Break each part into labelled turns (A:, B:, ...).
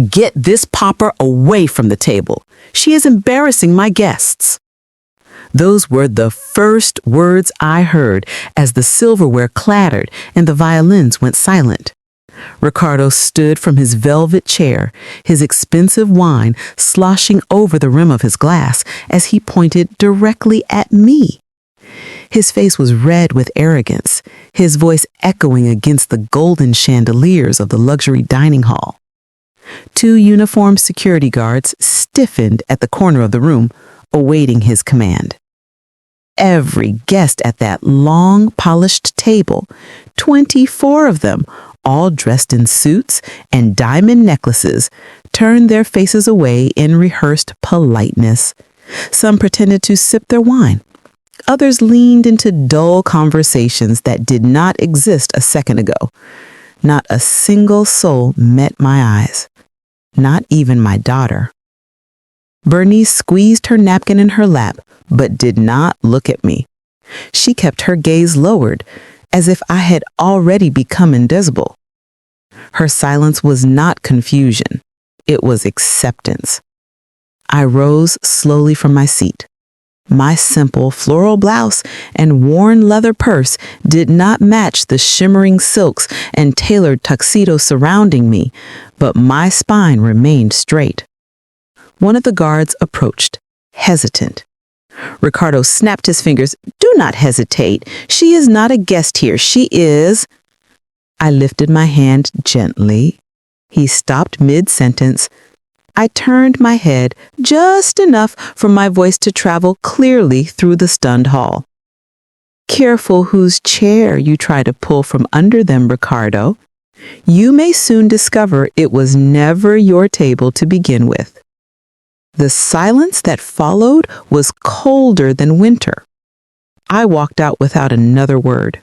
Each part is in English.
A: "Get this pauper away from the table. She is embarrassing my guests." Those were the first words I heard as the silverware clattered and the violins went silent. Ricardo stood from his velvet chair, his expensive wine sloshing over the rim of his glass as he pointed directly at me. His face was red with arrogance, his voice echoing against the golden chandeliers of the luxury dining hall. 2 uniformed security guards stiffened at the corner of the room, awaiting his command. Every guest at that long, polished table, 24 of them, all dressed in suits and diamond necklaces, turned their faces away in rehearsed politeness. Some pretended to sip their wine. Others leaned into dull conversations that did not exist a second ago. Not a single soul met my eyes. Not even my daughter. Bernice squeezed her napkin in her lap, but did not look at me. She kept her gaze lowered, as if I had already become invisible. Her silence was not confusion. It was acceptance. I rose slowly from my seat. My simple floral blouse and worn leather purse did not match the shimmering silks and tailored tuxedo surrounding me, but my spine remained straight. One of the guards approached, hesitant. Ricardo snapped his fingers. "Do not hesitate. She is not a guest here. She is—" I lifted my hand gently. He stopped mid-sentence. I turned my head just enough for my voice to travel clearly through the stunned hall. "Careful whose chair you try to pull from under them, Ricardo. You may soon discover it was never your table to begin with." The silence that followed was colder than winter. I walked out without another word.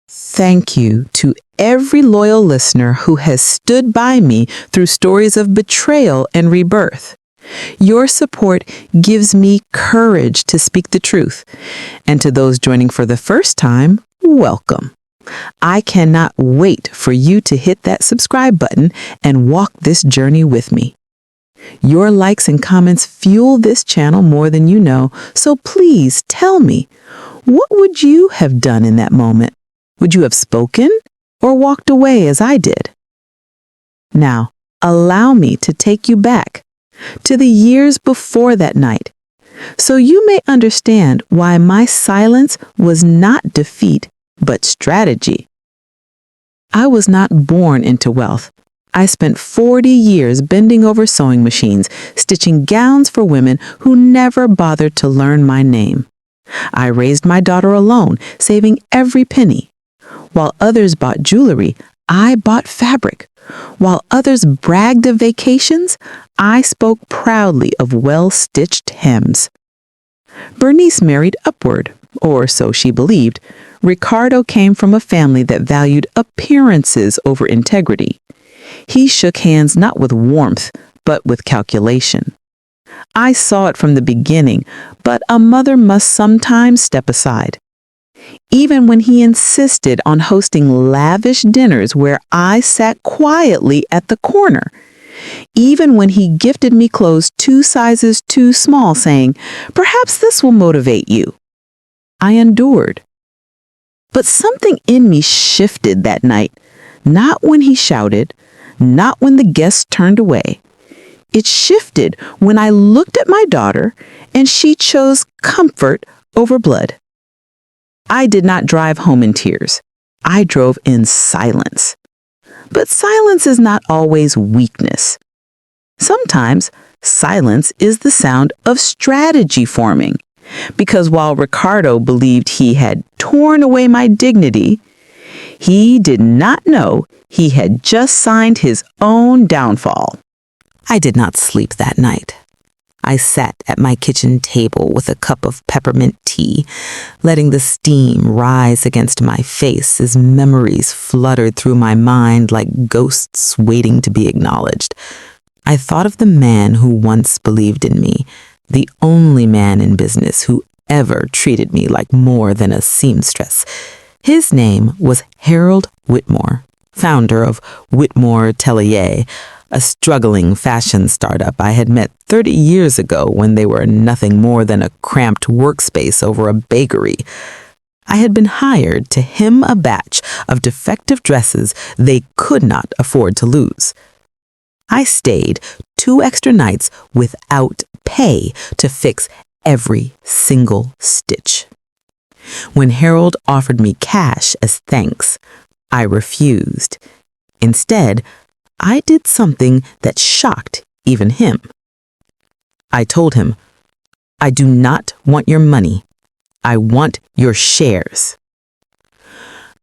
A: Thank you to every loyal listener who has stood by me through stories of betrayal and rebirth. Your support gives me courage to speak the truth. And to those joining for the first time, welcome. I cannot wait for you to hit that subscribe button and walk this journey with me. Your likes and comments fuel this channel more than you know, so please tell me, what would you have done in that moment? Would you have spoken or walked away as I did? Now, allow me to take you back to the years before that night, so you may understand why my silence was not defeat, but strategy. I was not born into wealth. I spent 40 years bending over sewing machines, stitching gowns for women who never bothered to learn my name. I raised my daughter alone, saving every penny. While others bought jewelry, I bought fabric. While others bragged of vacations, I spoke proudly of well-stitched hems. Bernice married upward, or so she believed. Ricardo came from a family that valued appearances over integrity. He shook hands not with warmth, but with calculation. I saw it from the beginning, but a mother must sometimes step aside. Even when he insisted on hosting lavish dinners where I sat quietly at the corner. Even when he gifted me clothes 2 sizes too small, saying, "Perhaps this will motivate you." I endured. But something in me shifted that night, not when he shouted, not when the guests turned away. It shifted when I looked at my daughter and she chose comfort over blood. I did not drive home in tears. I drove in silence. But silence is not always weakness. Sometimes silence is the sound of strategy forming. Because while Ricardo believed he had torn away my dignity, he did not know he had just signed his own downfall. I did not sleep that night. I sat at my kitchen table with a cup of peppermint tea, letting the steam rise against my face as memories fluttered through my mind like ghosts waiting to be acknowledged. I thought of the man who once believed in me, the only man in business who ever treated me like more than a seamstress. His name was Harold Whitmore, founder of Whitmore Tellier, a struggling fashion startup I had met 30 years ago when they were nothing more than a cramped workspace over a bakery. I had been hired to hem a batch of defective dresses they could not afford to lose. I stayed 2 extra nights without pay to fix every single stitch. When Harold offered me cash as thanks, I refused. Instead, I did something that shocked even him. I told him, "I do not want your money. I want your shares."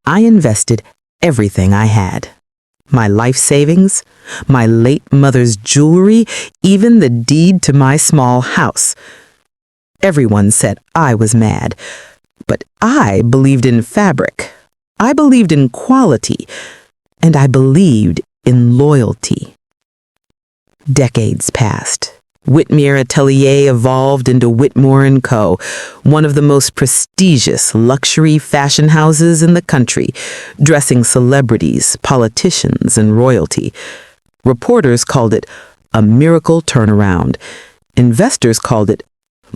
A: I invested everything I had. My life savings, my late mother's jewelry, even the deed to my small house. Everyone said I was mad, but I believed in fabric. I believed in quality, and I believed in loyalty. Decades passed. Whitmere Atelier evolved into Whitmore & Co., one of the most prestigious luxury fashion houses in the country, dressing celebrities, politicians, and royalty. Reporters called it a miracle turnaround. Investors called it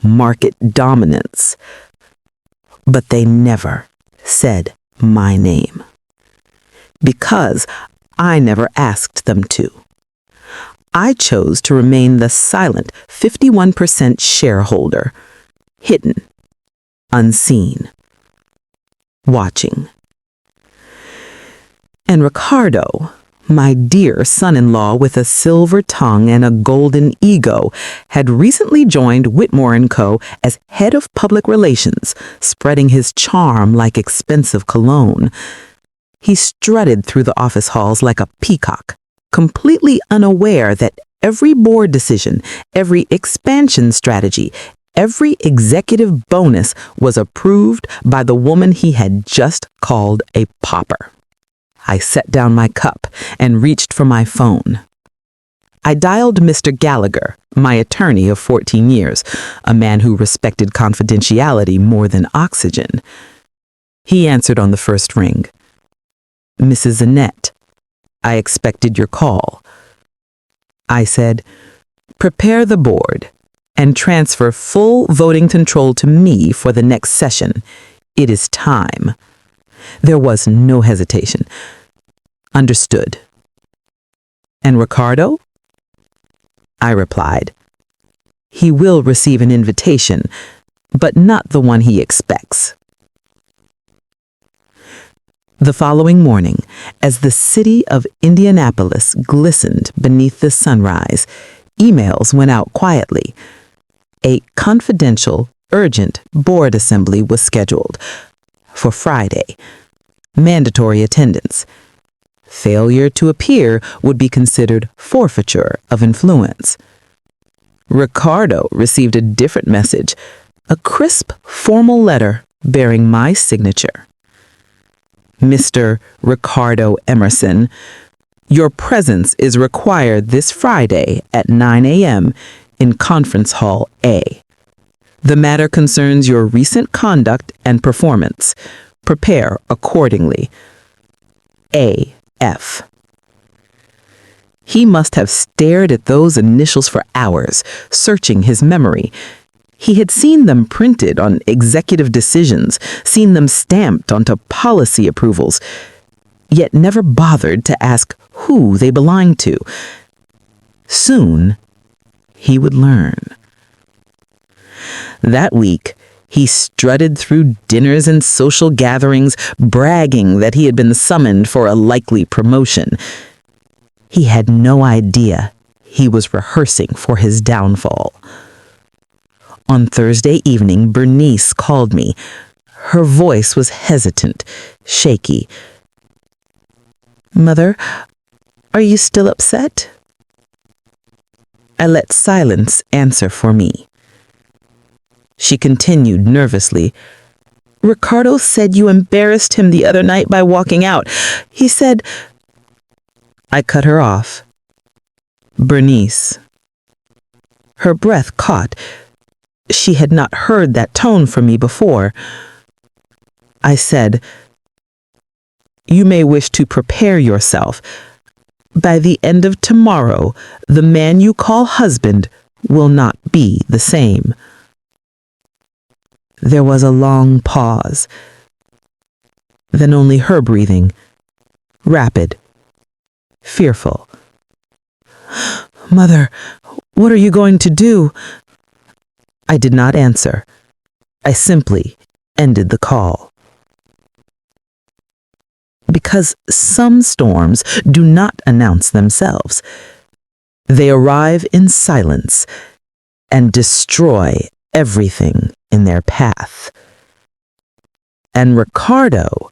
A: market dominance. But they never said my name. Because I never asked them to. I chose to remain the silent 51% shareholder, hidden, unseen, watching. And Ricardo, my dear son-in-law with a silver tongue and a golden ego, had recently joined Whitmore & Co. as head of public relations, spreading his charm like expensive cologne. He strutted through the office halls like a peacock, completely unaware that every board decision, every expansion strategy, every executive bonus was approved by the woman he had just called a pauper. I set down my cup and reached for my phone. I dialed Mr. Gallagher, my attorney of 14 years, a man who respected confidentiality more than oxygen. He answered on the first ring. "Mrs. Annette, I expected your call." I said, "Prepare the board and transfer full voting control to me for the next session. It is time." There was no hesitation. "Understood." "And Ricardo?" I replied, "He will receive an invitation, but not the one he expects." The following morning, as the city of Indianapolis glistened beneath the sunrise, emails went out quietly. A confidential, urgent board assembly was scheduled for Friday. Mandatory attendance. Failure to appear would be considered forfeiture of influence. Ricardo received a different message, a crisp, formal letter bearing my signature. "Mr. Ricardo Emerson, your presence is required this Friday at 9 a.m. in Conference Hall A. The matter concerns your recent conduct and performance. Prepare accordingly. A.F." He must have stared at those initials for hours, searching his memory. He had seen them printed on executive decisions, seen them stamped onto policy approvals, yet never bothered to ask who they belonged to. Soon, he would learn. That week, he strutted through dinners and social gatherings, bragging that he had been summoned for a likely promotion. He had no idea he was rehearsing for his downfall. On Thursday evening, Bernice called me. Her voice was hesitant, shaky. "Mother, are you still upset?" I let silence answer for me. She continued nervously. "Ricardo said you embarrassed him the other night by walking out. He said—" I cut her off. "Bernice." Her breath caught. She had not heard that tone from me before. I said, "You may wish to prepare yourself. By the end of tomorrow, the man you call husband will not be the same." There was a long pause, then only her breathing, rapid, fearful. "Mother, what are you going to do?" I did not answer. I simply ended the call. Because some storms do not announce themselves. They arrive in silence and destroy everything in their path. And Ricardo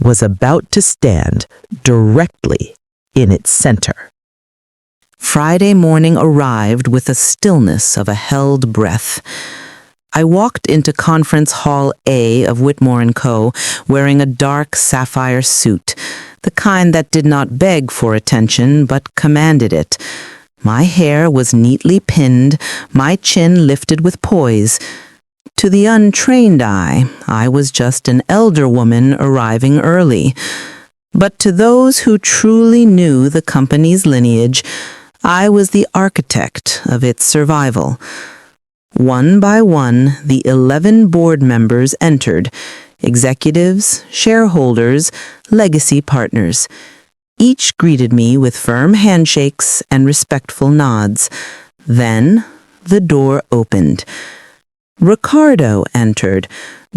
A: was about to stand directly in its center. Friday morning arrived with the stillness of a held breath. I walked into Conference Hall A of Whitmore & Co. wearing a dark sapphire suit, the kind that did not beg for attention but commanded it. My hair was neatly pinned, my chin lifted with poise. To the untrained eye, I was just an elder woman arriving early. But to those who truly knew the company's lineage, I was the architect of its survival. One by one, the 11 board members entered, executives, shareholders, legacy partners. Each greeted me with firm handshakes and respectful nods. Then the door opened. Ricardo entered,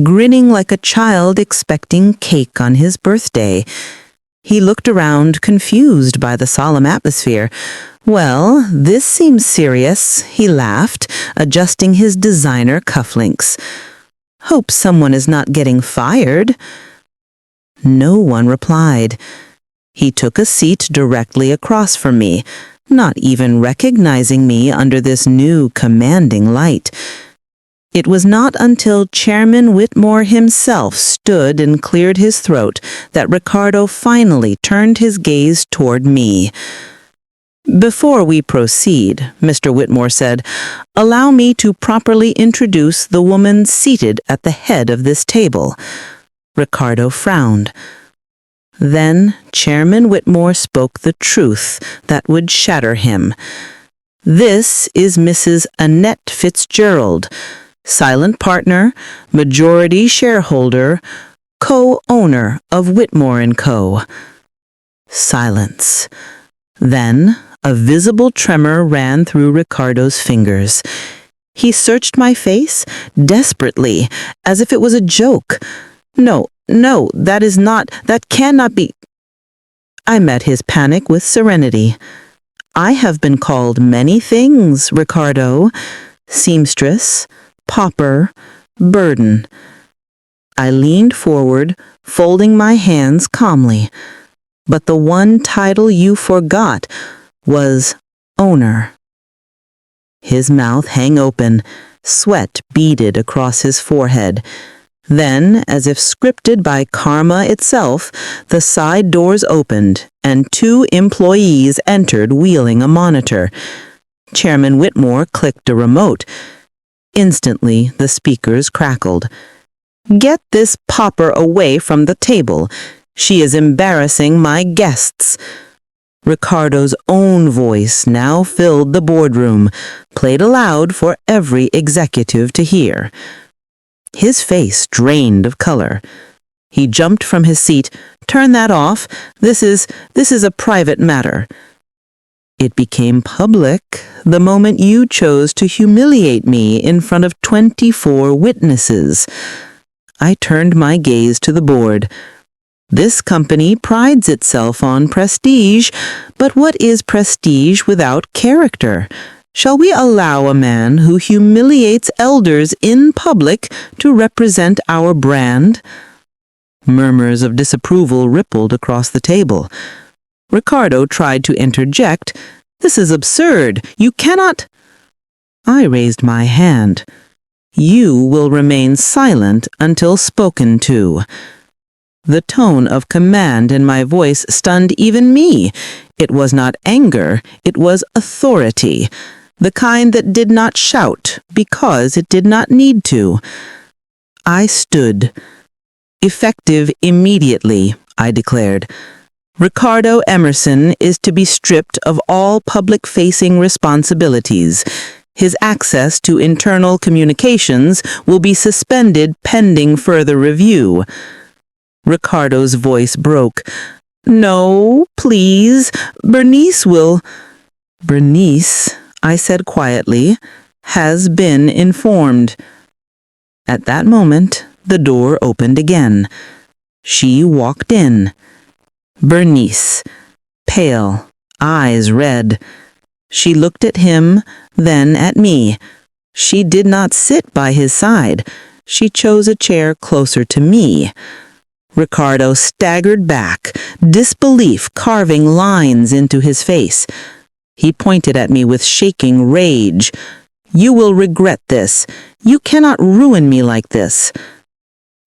A: grinning like a child expecting cake on his birthday. He looked around, confused by the solemn atmosphere. "Well, this seems serious," he laughed, adjusting his designer cufflinks. "Hope someone is not getting fired." No one replied. He took a seat directly across from me, not even recognizing me under this new commanding light. It was not until Chairman Whitmore himself stood and cleared his throat that Ricardo finally turned his gaze toward me. "Before we proceed," Mr. Whitmore said, "allow me to properly introduce the woman seated at the head of this table." Ricardo frowned. Then Chairman Whitmore spoke the truth that would shatter him. "This is Mrs. Annette Fitzgerald, silent partner, majority shareholder, co-owner of Whitmore & Co." Silence. Then a visible tremor ran through Ricardo's fingers. He searched my face desperately, as if it was a joke. "No, that cannot be." I met his panic with serenity. "I have been called many things, Ricardo. Seamstress, pauper, burden." I leaned forward, folding my hands calmly. "But the one title you forgot was owner." His mouth hung open, sweat beaded across his forehead. Then, as if scripted by karma itself, the side doors opened and 2 employees entered wheeling a monitor. Chairman Whitmore clicked a remote. Instantly, the speakers crackled. "Get this pauper away from the table. She is embarrassing my guests." Ricardo's own voice now filled the boardroom, played aloud for every executive to hear. His face drained of color. He jumped from his seat. "Turn that off. This is a private matter." "It became public the moment you chose to humiliate me in front of 24 witnesses." I turned my gaze to the board. "This company prides itself on prestige, but what is prestige without character? Shall we allow a man who humiliates elders in public to represent our brand?" Murmurs of disapproval rippled across the table. Ricardo tried to interject. "This is absurd. You cannot—" I raised my hand. "You will remain silent until spoken to." The tone of command in my voice stunned even me. It was not anger, it was authority, the kind that did not shout because it did not need to. I stood. "Effective immediately," I declared.
B: Ricardo Emerson is to be stripped of all public-facing responsibilities. His access to internal communications will be suspended pending further review. Ricardo's voice broke. No, please. Bernice will... Bernice, I said quietly, has been informed. At that moment, the door opened again. She walked in. Bernice, pale, eyes red. She looked at him, then at me. She did not sit by his side. She chose a chair closer to me. Ricardo staggered back, disbelief carving lines into his face. He pointed at me with shaking rage. You will regret this. You cannot ruin me like this.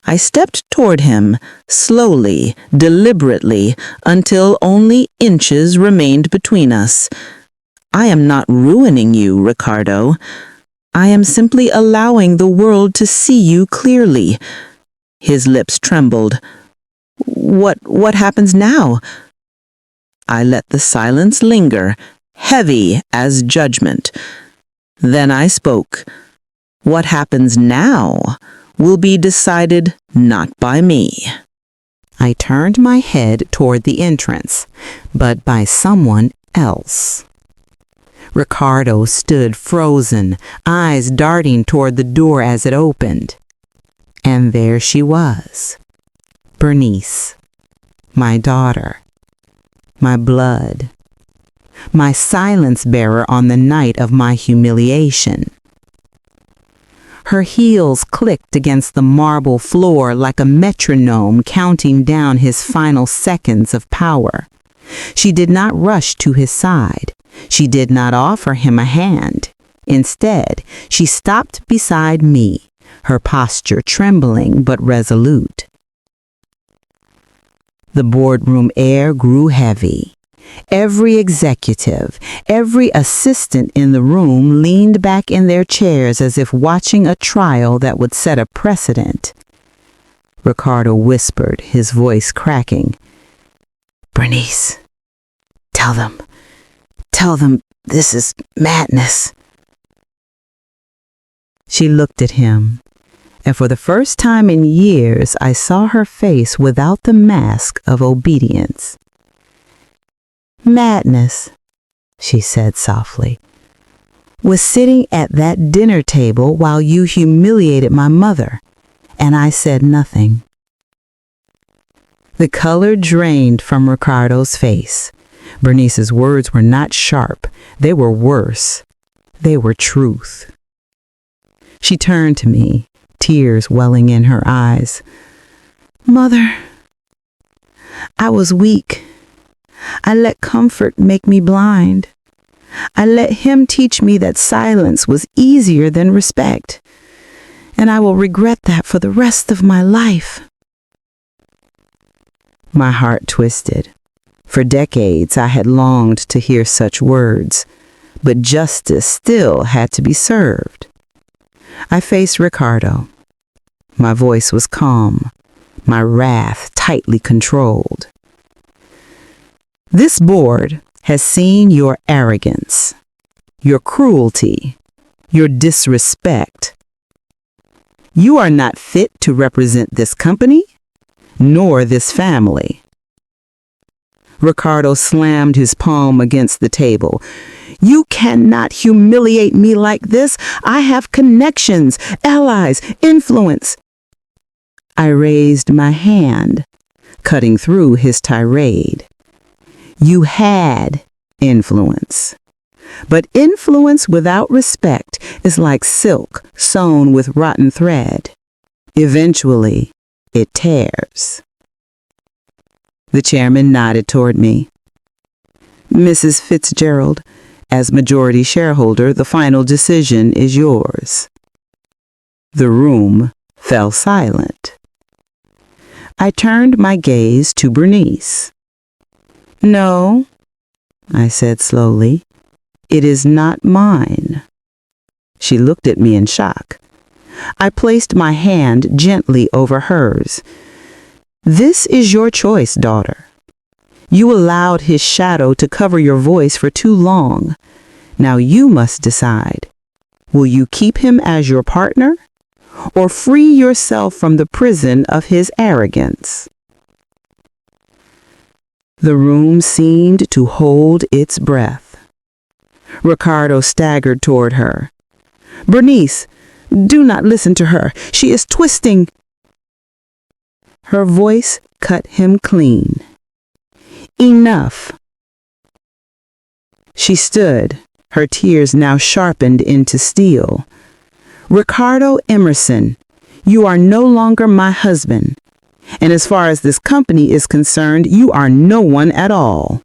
B: I stepped toward him, slowly, deliberately, until only inches remained between us. I am not ruining you, Ricardo. I am simply allowing the world to see you clearly. His lips trembled. What happens now? I let the silence linger, heavy as judgment. Then I spoke. What happens now will be decided not by me.
A: I turned my head toward the entrance, but by someone else. Ricardo stood frozen, eyes darting toward the door as it opened. And there she was, Bernice, my daughter, my blood, my silence bearer on the night of my humiliation. Her heels clicked against the marble floor like a metronome counting down his final seconds of power. She did not rush to his side. She did not offer him a hand. Instead, she stopped beside me, her posture trembling but resolute. The boardroom air grew heavy. Every executive, every assistant in the room leaned back in their chairs as if watching a trial that would set a precedent. Ricardo whispered, his voice cracking. Bernice, tell them this is madness. She looked at him, and for the first time in years I saw her face without the mask of obedience. Madness, she said softly, was sitting at that dinner table while you humiliated my mother, and I said nothing. The color drained from Ricardo's face. Bernice's words were not sharp. They were worse. They were truth. She turned to me, tears welling in her eyes. Mother, I was weak. I let comfort make me blind. I let him teach me that silence was easier than respect, and I will regret that for the rest of my life. My heart twisted. For decades I had longed to hear such words, but justice still had to be served. I faced Ricardo. My voice was calm, my wrath tightly controlled. This board has seen your arrogance, your cruelty, your disrespect. You are not fit to represent this company, nor this family. Ricardo slammed his palm against the table. You cannot humiliate me like this. I have connections, allies, influence. I raised my hand, cutting through his tirade. You had influence. But influence without respect is like silk sewn with rotten thread. Eventually, it tears. The chairman nodded toward me. Mrs. Fitzgerald, as majority shareholder, the final decision is yours. The room fell silent. I turned my gaze to Bernice. No, I said slowly, it is not mine. She looked at me in shock. I placed my hand gently over hers. This is your choice, daughter. You allowed his shadow to cover your voice for too long. Now you must decide. Will you keep him as your partner or free yourself from the prison of his arrogance? The room seemed to hold its breath. Ricardo staggered toward her. "Bernice, do not listen to her. She is twisting." Her voice cut him clean. "Enough." She stood, her tears now sharpened into steel. "Ricardo Emerson, you are no longer my husband. And as far as this company is concerned, you are no one at all."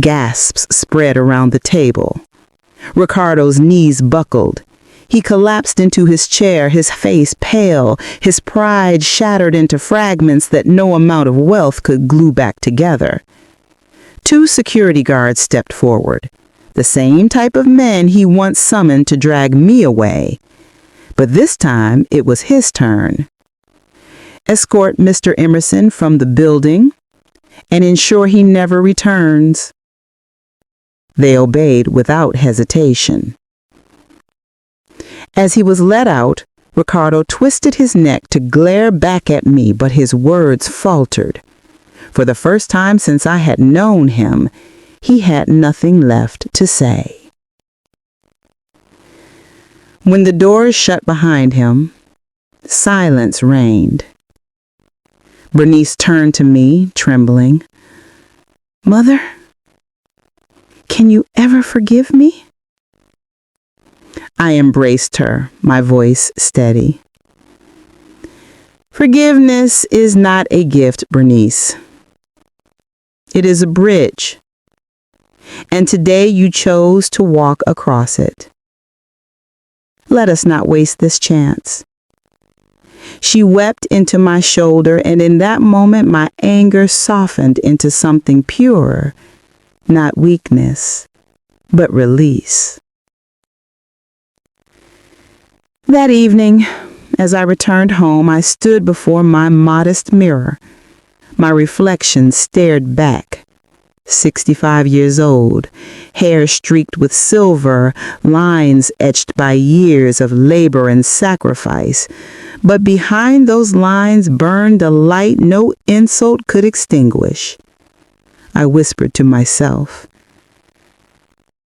A: Gasps spread around the table. Ricardo's knees buckled. He collapsed into his chair, his face pale, his pride shattered into fragments that no amount of wealth could glue back together. Two security guards stepped forward, the same type of men he once summoned to drag me away. But this time it was his turn. "Escort Mr. Emerson from the building and ensure he never returns." They obeyed without hesitation. As he was let out, Ricardo twisted his neck to glare back at me, but his words faltered. For the first time since I had known him, he had nothing left to say. When the doors shut behind him, silence reigned. Bernice turned to me, trembling. "Mother, can you ever forgive me?" I embraced her, my voice steady. "Forgiveness is not a gift, Bernice. It is a bridge. And today you chose to walk across it. Let us not waste this chance." She wept into my shoulder, and in that moment my anger softened into something purer, not weakness, but release. That evening, as I returned home, I stood before my modest mirror. My reflection stared back. 65 years old, hair streaked with silver, lines etched by years of labor and sacrifice. But behind those lines burned a light no insult could extinguish. I whispered to myself,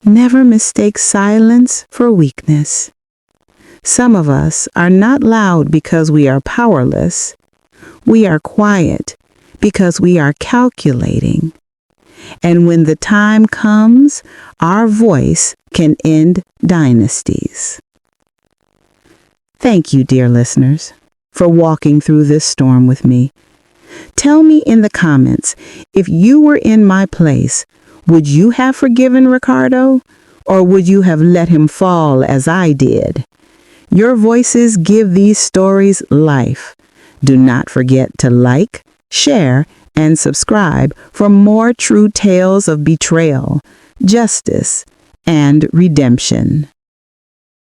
A: "Never mistake silence for weakness. Some of us are not loud because we are powerless. We are quiet because we are calculating. And when the time comes, our voice can end dynasties." Thank you, dear listeners, for walking through this storm with me. Tell me in the comments, if you were in my place, would you have forgiven Ricardo, or would you have let him fall as I did? Your voices give these stories life. Do not forget to like, share, and subscribe for more true tales of betrayal, justice, and redemption.